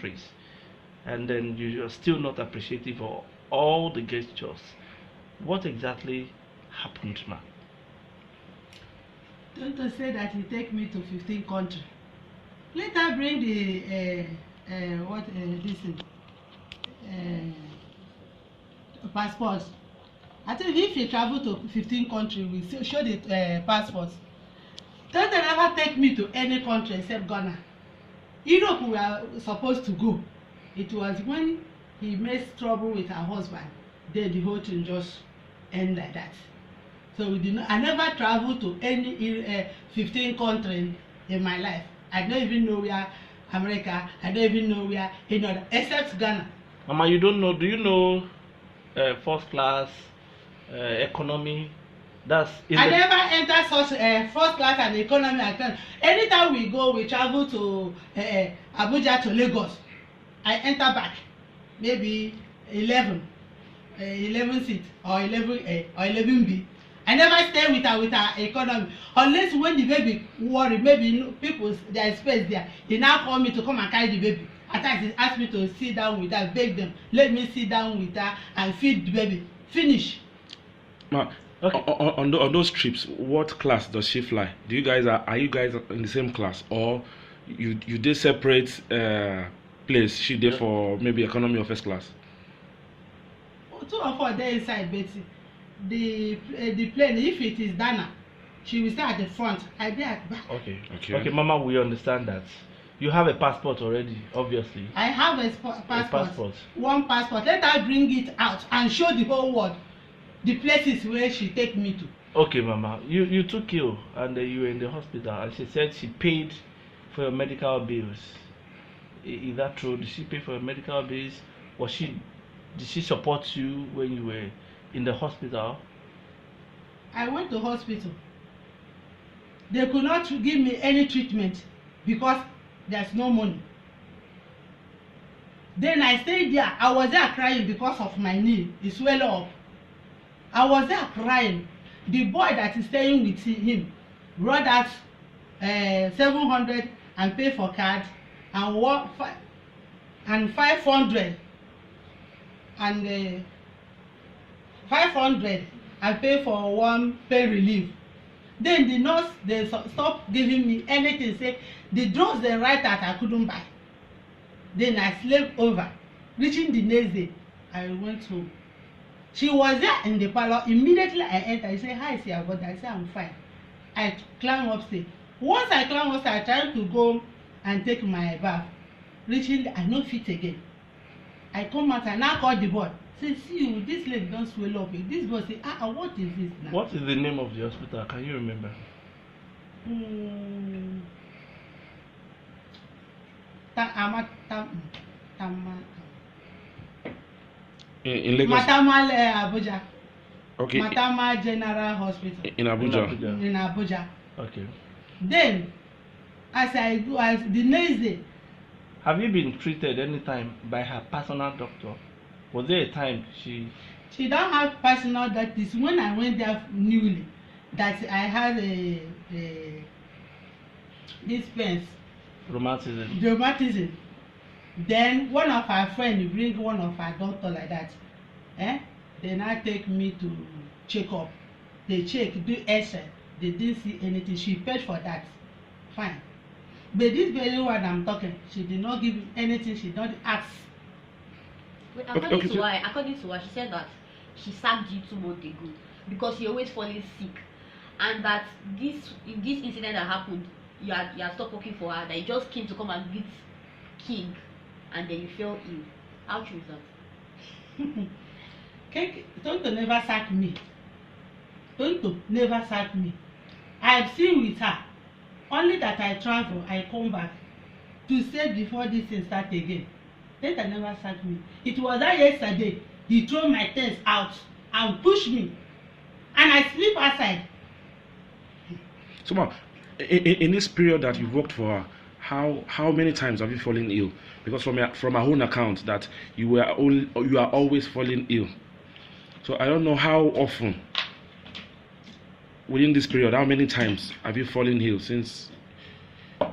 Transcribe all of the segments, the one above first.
countries, and then you are still not appreciative of all the gestures. What exactly happened, ma? Tonto said that he take me to 15 countries. Later bring the this thing, passport. I think if you travel to 15 countries, we still show the passports. Tonto never take me to any country except Ghana. Europe we are supposed to go. It was when he made trouble with her husband, then the whole thing just end like that. So we did not. I never traveled to any 15 countries in my life. I don't even know where America. I don't even know where any other except Ghana. Mama, you don't know? Do you know first class economy? I never enter such first class and economy. Anytime we go, we travel to Abuja to Lagos. I enter back, maybe 11 seat or 11B. I never stay with her economy unless when the baby worry, maybe people there is space there. They now call me to come and carry the baby. At times they ask me to sit down with her, beg them, let me sit down with her and feed the baby. Finish. Ma, okay. On those trips, what class does she fly? Are you guys in the same class, or you did separate place? She did for maybe economy or first class? 2 of us there inside, Betty. The plane, if it is Dana, she will stay at the front. I be at back. Okay, Mama, we understand that. You have a passport already, obviously. I have a passport. One passport. Let her bring it out and show the whole world the places where she take me to. Okay, Mama, you took ill and you were in the hospital, and she said she paid for your medical bills. Is that true? Did she pay for your medical bills? Did she support you when you were in the hospital? I went to hospital. They could not give me any treatment because there's no money. Then I stayed there. I was there crying because of my knee. It swelled up. I was there crying. The boy that is staying with him brought out 700 and pay for card and 500 and 500 and pay for one pain relief. Then the nurse they stop giving me anything, say the drugs they write that I couldn't buy. Then I slept over. Reaching the next day, I went home. She was there in the parlor. Immediately I enter. I say, hi, see about that. I say, I'm fine. I climb upstairs. Once I climb upstairs, I try to go and take my bath. Reaching, I no fit again. I come out and now call the boy. Say, see you, this leg don't swell up. This boy say, what is this now? What is the name of the hospital? Can you remember? In Lagos? Matamal Abuja. Okay. Matamal General Hospital. In Abuja. In Abuja. Okay. Then, as the next day. Have you been treated anytime by her personal doctor? Was there a time she don't have personal doctor? When I went there newly, that I had this pains. Rheumatism. Then one of her friends bring one of her doctor like that. They now take me to check up. They check, do X-ray. They didn't see anything. She paid for that. Fine. But this very one I'm talking, she did not give anything. She don't ask. But according to her, she said that she sacked you 2 months ago because you're always falling sick, and that this incident that happened, you had stopped working for her. That you just came to come and greet King, and then you fell ill. How true is that? Tonto never sacked me. Tonto never sacked me. I've seen with her. Only that I travel, I come back to say before this thing start again. Tonto never sacked me. It was that yesterday he threw my things out and pushed me, and I sleep outside. So, ma, in this period that you've worked for her, how many times have you fallen ill? Because from her own account that you are always falling ill. So I don't know how often within this period, how many times have you fallen ill since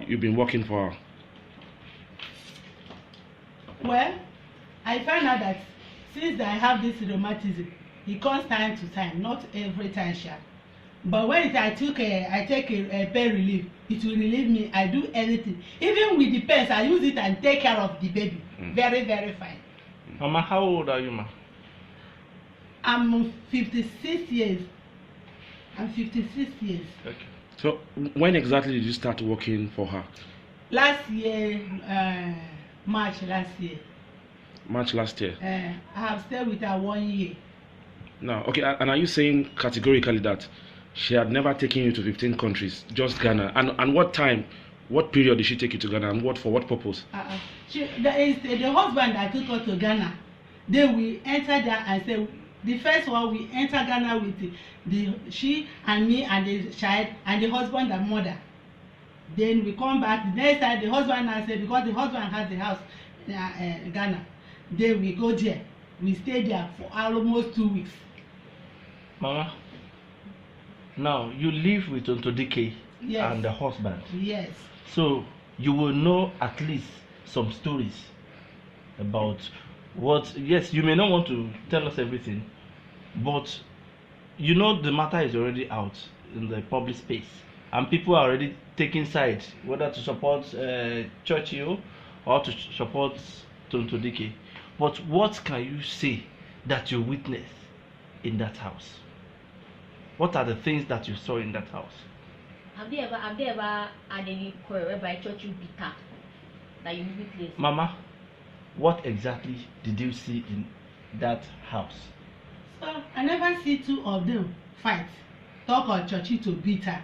you've been working for her? Well, I find out that since I have this rheumatism, it comes time to time, not every time, sha. But when I take a pain relief, it will relieve me. I do anything. Even with the pens, I use it and take care of the baby. Very, very fine. Mama, how old are you, ma? I'm 56 years. I'm 56 years. Okay. So when exactly did you start working for her? Last year, March last year. March last year. I have stayed with her 1 year. Now, okay, and are you saying categorically that she had never taken you to 15 countries, just Ghana? And what time, what period did she take you to Ghana, and for what purpose? The husband that took her to Ghana. Then we entered there and said, the first one we enter Ghana with she and me and the child and the husband and mother. Then we come back the next time. The husband now said, because the husband has the house in Ghana. Then we go there. We stay there for almost 2 weeks. Mama, now you live with Tonto Dikeh Yes. and the husband. Yes. So you will know at least some stories about what. Yes, you may not want to tell us everything, but you know the matter is already out in the public space, and people are already taking sides whether to support Churchill or to support Tonto Dikeh. But what can you say that you witnessed in that house? What are the things that you saw in that house? Have they ever had any quarrel whereby Churchill beat her that you witnessed? Mama, what exactly did you see in that house? So I never see two of them fight, talk or Churchill to beat her.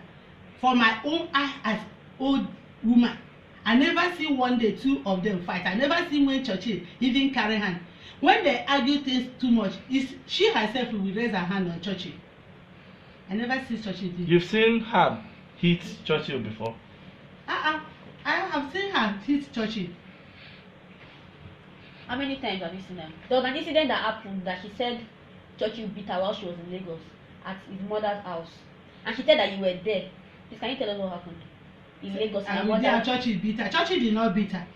For my own eye as old woman, I never see one day two of them fight. I never see when Churchill even carry hand. When they argue things too much, she herself will raise her hand on Churchill. I never see Churchill do. You've seen her hit Churchill before? I have seen her hit Churchill. How many times have you seen them? There was an incident that happened that she said Churchill beat her while she was in Lagos at his mother's house. And she said that you were there. Please, can you tell us what happened? In Lagos, I was there, Churchill beat her. Churchill did not beat her.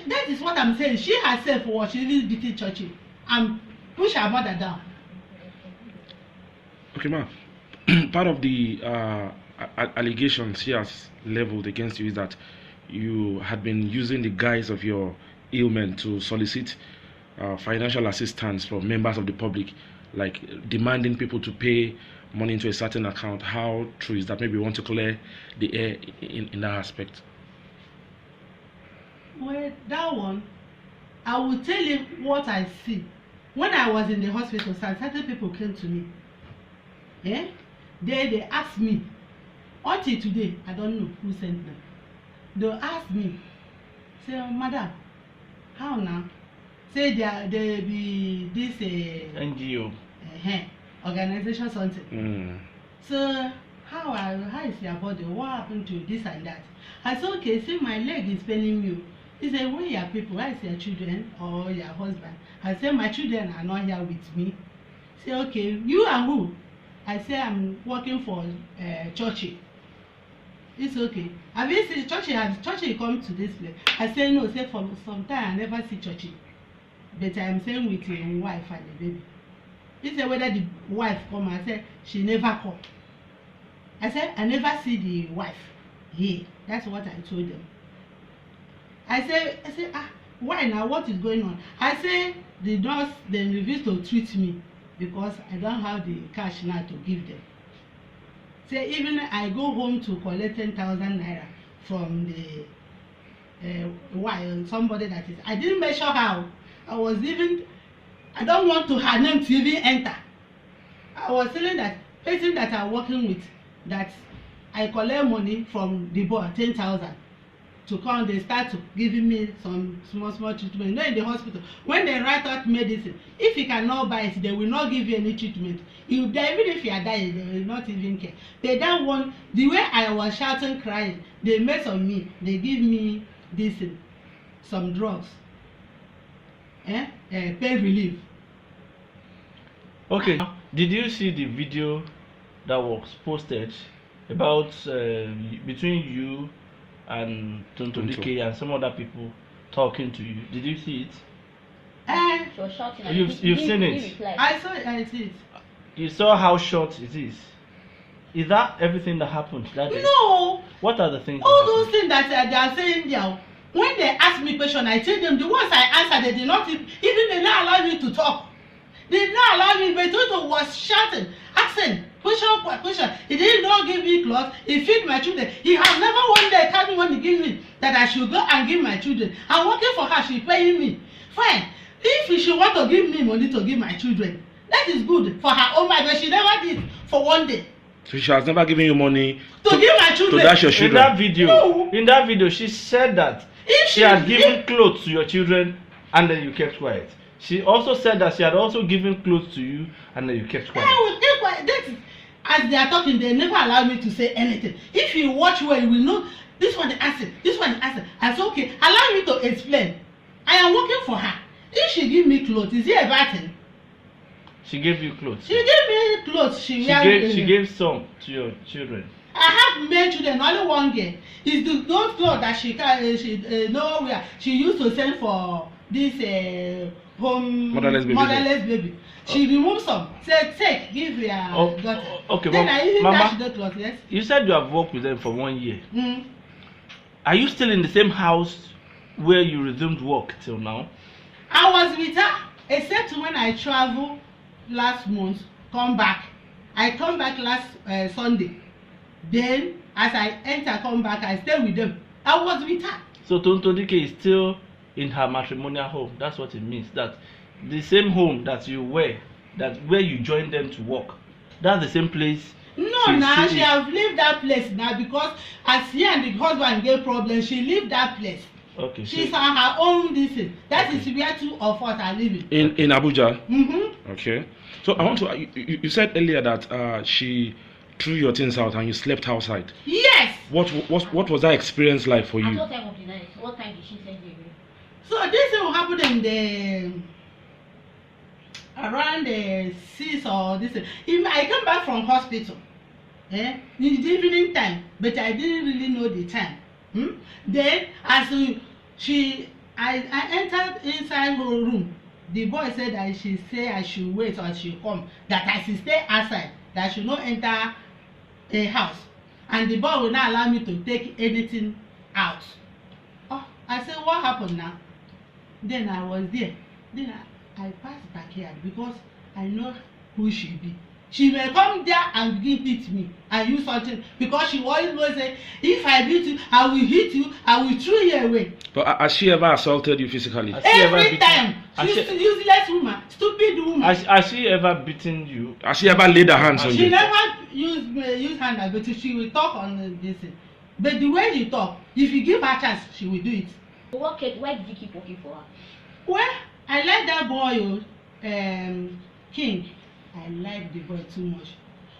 That is what I'm saying. She herself was even beating Churchill and push her mother down. Okay, ma. Part of the allegations she has leveled against you is that you had been using the guise of your ailment to solicit financial assistance from members of the public, like demanding people to pay money into a certain account. How true is that? Maybe you want to clear the air in that aspect. Well, that one, I will tell you what I see. When I was in the hospital, certain people came to me. Yeah? They asked me. Until today, I don't know who sent them. They asked me, say, madam, how now? Say they be this NGO. Organization something. Mm. So how is your body? What happened to this and that? I said, okay, see my leg is paining you. He said, where your people? Where is your children or your husband? I said, my children are not here with me. Say, okay, you and who? I say, I'm working for Churchill. It's okay. Have you seen Churchill? Has Churchill come to this place? I say, no. Say, for some time I never see Churchill. But I'm staying with your wife and the baby. He said, whether the wife come. I said, she never come. I said, I never see the wife here. That's what I told them. I said, why now? What is going on? I say, the nurse, they refuse to treat me because I don't have the cash now to give them. Say, even I go home to collect 10,000 naira from the somebody that is. I didn't measure how. I don't want to her name to even enter. I was telling that person that I'm working with that I collect money from the board, 10,000. To come, they start to giving me some small treatment. You know, in the hospital, when they write out medicine, if you cannot buy it, they will not give you any treatment. Even if you are dying, they will not even care. They don't want, the way I was shouting, crying, they mess on me. They give me this, some drugs, pain relief. Okay, did you see the video that was posted about between you and Tonto Dikeh and some other people talking to you. Did you see it? She was shouting at You've seen it. I saw it. I see it. You saw how short it is. Is that everything that happened that day? No. What are the things? All that those happened? things that they are saying there. When they ask me question, I tell them the ones I answer, they did not even they not allow me to talk. They did not allow me. But Tonto was shouting, asking question. He did not give me clothes. He feed my children. He has never one day tell me when he give me that I should go and give my children. I'm working for her. She paying me. Fine. If she want to give me money to give my children, that is good for her own mind. But she never did for one day. So she has never given you money To give my children. to dash your In children. that video, she said that If she had given clothes to your children and then you kept quiet. She also said that she had also given clothes to you and then you kept quiet. I will keep quiet. That is, as they are talking, they never allow me to say anything. If you watch well, you will know this one the answer, this one the answer. I said, okay, allow me to explain. I am working for her. If she give me clothes, is it a bad thing? She gave you clothes. She gave me clothes. She gave some to your children. I have male children, only one girl. It's those clothes that she know where she used to send for this home Motherless baby. She removed some. Said, take, give your daughter. Okay, then I even Mama, dash the clothes, yes. you said you have worked with them for 1 year. Mm. Are you still in the same house where you resumed work till now? I was with her, except when I travel last month, come back. I come back last Sunday. Then, as I come back, I stay with them. I was with her. So Tonto Dike is still in her matrimonial home. That's what it means. That the same home that you were, that where you joined them to work, that's the same place. No, now she have leave that place now because as she and the husband get problem, she leave that place. Okay. She's on her own thing. That is where two of us are living. In Abuja. Mm-hmm. Okay. So I want to. You said earlier that she threw your things out and you slept outside. Yes. What was that experience like for At you? what time of the night? What time did she send you away? So this thing will happen in the around the 6 or this. I come back from hospital, in the evening time, but I didn't really know the time. Then as I entered inside her room, the boy said that she say I should wait or she come, that I should stay outside, that I should not enter a house, and the boy will not allow me to take anything out. Oh, I said, what happened now? Then I was there. Then I passed backyard because I know who she be. She may come there and begin hit me and use something because she always say, if I beat you, I will hit you, I will throw you away. But has she ever assaulted you physically? Every time. She's a useless woman, stupid woman. Has she ever beaten you? Has she ever laid her hands on She you? never use hand, but she will talk on this. But the way you talk, if you give her chance, she will do it. Why did you keep working for her? Well, I like that boy, King. I like the boy too much.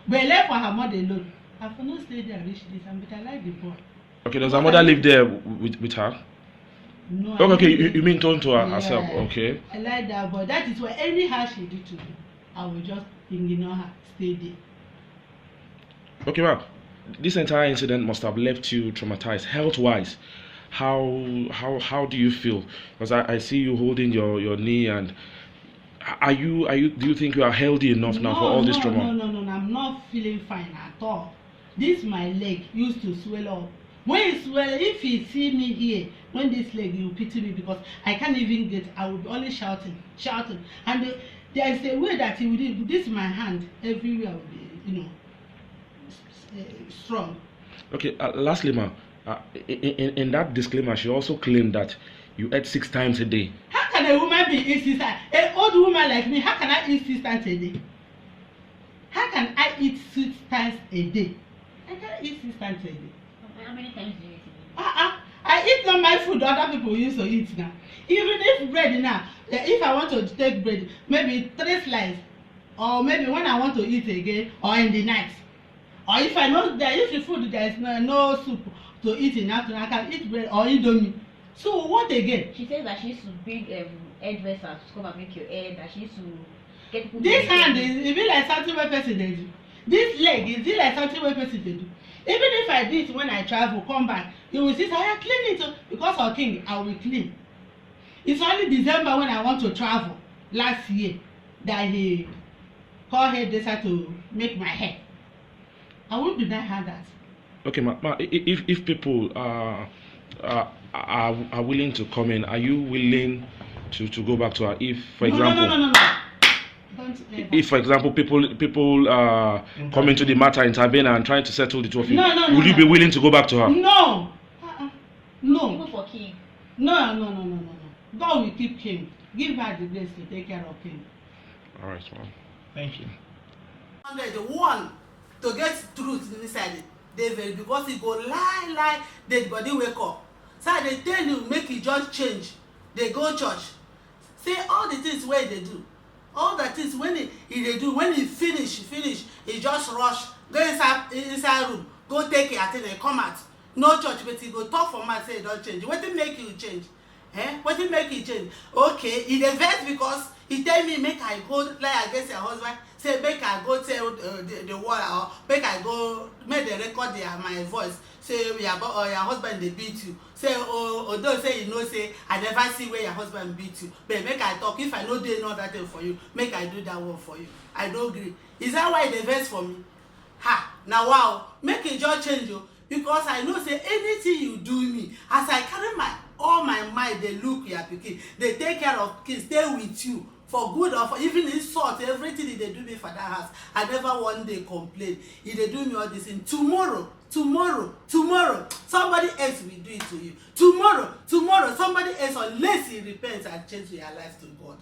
But I left for her mother alone. I have not stayed there reach this time, but I like the boy. Okay, does her mother live there with her? No. Okay, you mean Tonto herself? Okay. I like that boy. That is why anyhow she did to me, I will just ignore her, stay there. Okay, ma'am. This entire incident must have left you traumatized health-wise. How do you feel? Because I see you holding your knee, and do you think you are healthy enough now for all this trauma? No, I'm not feeling fine at all. This my leg used to swell up. When it swell, if you see me here, when this leg, you pity me because I can't even get. I will be only shouting, and there is a way that he will do. This my hand everywhere will be, strong. Okay. Lastly, ma'am. In that disclaimer, she also claimed that you ate 6 times a day. How can a woman be eat 6 times? An old woman like me, how can I eat 6 times a day? How can I eat 6 times a day? I can't eat 6 times a day. How many times do you eat a day? I eat not my food other people used to eat now. Even if bread now, if I want to take bread, maybe 3 slices, or maybe when I want to eat again, or in the night, or if I know that if the food there is no soup to eat in afternoon, I can eat bread or indomie. So what again? She says that she used to bring hairdressers to come and make your hair, that she used to get people. This hand is it be like something where person dey do. This leg is it like something where person dey do. Even if I do it when I travel, come back, you will see say I clean it because of King, I will clean. It's only December when I want to travel last year that he called hairdresser to make my hair. I won't deny her that. Okay, if people are willing to come in, are you willing to go back to her? If, for example, No. Don't ever. if, for example, people come into the matter, intervene, and trying to settle the two of you, would you be willing to go back to her? No. Even No. for King. No. God will keep King. Give her the grace to take care of King. All right, ma'am. Thank you. The one to get truth inside David because he go lie, dead body wake up. So they tell you make you just change. They go church. Say all the things where they do. All the things when he do, when he finish, he just rush, go inside room, go take it and come out. No church, but he go talk for man say he don't change. What did make you change? What did make you change? Okay, he dey vex because he tell me make I go lie against your husband. Say make I go tell the world or make I go make they record my voice. Say your husband dey beat you. Say although say you know say I never see where your husband beat you. But make I talk if I know dey know that thing for you. Make I do that one for you. I don't agree. Is that why they vex for me? Ha! Now wow, make it just change you because I know say anything you do me as I carry all my mind they look your pikin they take care of kids stay with you for good or for even insult everything they do me for that house I never one day complain if they do me all this thing tomorrow somebody else will do it to you tomorrow somebody else unless he repents and change your life to God.